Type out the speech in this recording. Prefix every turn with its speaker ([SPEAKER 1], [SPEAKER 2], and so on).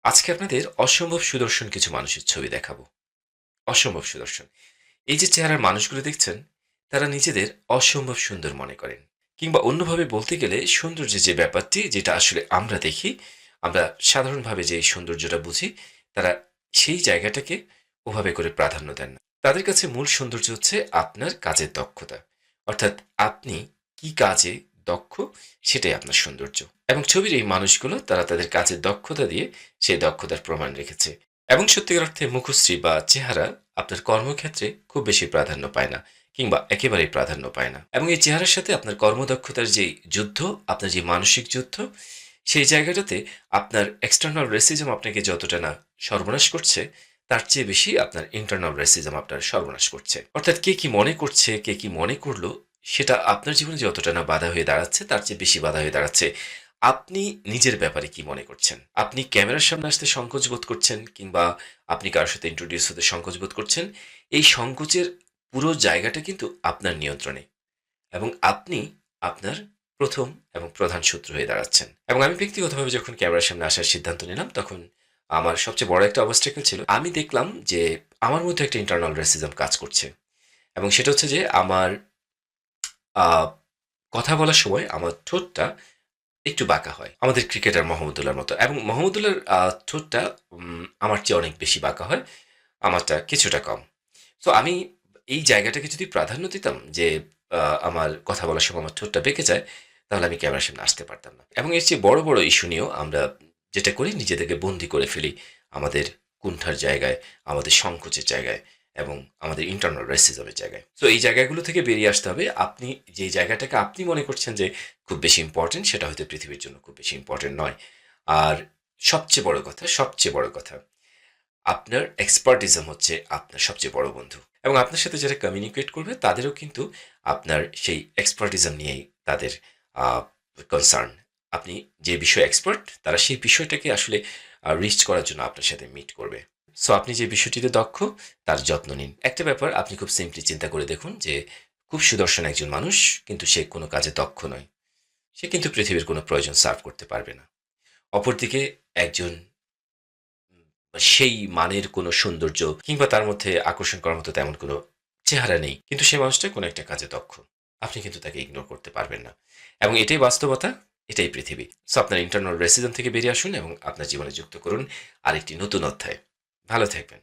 [SPEAKER 1] আজকে আপনাদের অসম্ভব সুদর্শন কিছু মানুষের ছবি দেখাবো। অসম্ভব সুদর্শন। এই যে চেহারার মানুষগুলো দেখছেন, তারা নিজেদের অসম্ভব সুন্দর মনে করেন। কিংবা অন্যভাবে বলতে গেলে সৌন্দর্যের যে ব্যাপারটি যেটা আসলে আমরা দেখি, আমরা সাধারণভাবে যে সৌন্দর্যটা বুঝি, তারা সেই জায়গাটাকে ওভাবে করে প্রাধান্য দেন না। তাদের কাছে মূল সৌন্দর্য হচ্ছে আপনার কাজের দক্ষতা। অর্থাৎ আপনি কি কাজে দক্ষ সেটাই আপনার সৌন্দর্য। এবং ছবির এই মানুষগুলো তারা তাদের কাজের দক্ষতা দিয়ে সেই দক্ষতার প্রমাণ রেখেছে। এবং সত্যিকার অর্থে মুখশ্রী বা চেহারা আপনার কর্মক্ষেত্রে খুব বেশি প্রাধান্য পায় না কিংবা একেবারেই প্রাধান্য পায় না। এবং এই চেহারার সাথে আপনার কর্মদক্ষতার যেই যুদ্ধ, আপনার যে মানসিক যুদ্ধ, সেই জায়গাটাতে আপনার এক্সটার্নাল রেসিজম আপনাকে যতটা না সর্বনাশ করছে, তার চেয়ে বেশি আপনার ইন্টারনাল রেসিজম আপনার সর্বনাশ করছে। অর্থাৎ কে কি মনে করছে, কে কি মনে করলো, সেটা আপনার জীবনে যতটা না বাধা হয়ে দাঁড়াচ্ছে, তার চেয়ে বেশি বাধা হয়ে দাঁড়াচ্ছে আপনি নিজের ব্যাপারে কি মনে করছেন। আপনি ক্যামেরার সামনে আসতে সংকোচ বোধ করছেন কিংবা আপনি কারোর সাথে ইন্ট্রোডিউস হতে সংকোচ বোধ করছেন। এই সংকোচের পুরো জায়গাটা কিন্তু আপনার নিয়ন্ত্রণে এবং আপনি আপনার প্রথম এবং প্রধান শত্রু হয়ে দাঁড়াচ্ছেন। এবং আমি ব্যক্তিগতভাবে যখন ক্যামেরার সামনে আসার সিদ্ধান্ত নিলাম, তখন আমার সবচেয়ে বড় একটা অবস্ট্রাকল ছিল। আমি দেখলাম যে আমার মধ্যে একটা ইন্টারনাল রেসিজম কাজ করছে এবং সেটা হচ্ছে যে আমার আ কথা বলার সময় আমার ঠোঁটটা একটু বাঁকা হয়। আমাদের ক্রিকেটার মাহমুদুল্লাহর মতো। এবং মাহমুদুল্লাহর ঠোঁটটা আমার চেয়ে অনেক বেশি বাঁকা হয়। আমারটা কিছুটা কম। সো আমি এই জায়গাটাকে যদি প্রাধান্য দিতাম যে আ আমার কথা বলার সময় আমার ঠোঁটটা বেঁকে যায়, তাহলে আমি ক্যামেরার সামনে আসতে পারতাম না। এবং এর চেয়ে বড়, বড় ইস্যু নিয়েও আমরা যেটা করি, নিজেদেরকে বন্দী করে ফেলি আমাদের কুণ্ঠার জায়গায়, আমাদের সংকোচের জায়গায় এবং আমাদের ইন্টারনাল রেসিজম এর জায়গায়। সো এই জায়গাগুলো থেকে বেরিয়ে আসতে হবে। আপনি যে জায়গাটাকে আপনি মনে করছেন যে খুব বেশি ইম্পোর্টেন্ট, সেটা হয়তো পৃথিবীর জন্য খুব বেশি ইম্পোর্টেন্ট নয়। আর সবচেয়ে বড় কথা, আপনার এক্সপার্টিজম হচ্ছে আপনার সবচেয়ে বড় বন্ধু। এবং আপনার সাথে যারা কমিউনিকেট করবে, তাদেরও কিন্তু আপনার সেই এক্সপার্টিজম নিয়েই তাদের কনসার্ন। আপনি যে বিষয়ে এক্সপার্ট, তারা সেই বিষয়টাকে আসলে রিচ করার জন্য আপনার সাথে মিট করবে। সো আপনি যে বিষয়টিতে দক্ষ, তার যত্ন নিন। একটা ব্যাপার আপনি খুব সিম্পলি চিন্তা করে দেখুন যে খুব সুদর্শন একজন মানুষ, কিন্তু সে কোনো কাজে দক্ষ নয়। সে কিন্তু পৃথিবীর কোনো প্রয়োজন সার্ভ করতে পারবে না। অপরদিকে একজন সেই মানের কোনো সৌন্দর্য কিংবা তার মধ্যে আকর্ষণ করার মতো তেমন কোনো চেহারা নেই, কিন্তু সে মানুষটা কোনো একটা কাজে দক্ষ। আপনি কিন্তু তাকে ইগনোর করতে পারবেন না। এবং এটাই বাস্তবতা, এটাই পৃথিবী। সো আপনার ইন্টারনাল রেসিজম থেকে বেরিয়ে আসুন এবং আপনার জীবনে যুক্ত করুন আরেকটি নতুন অধ্যায়। ভালো থাকবেন।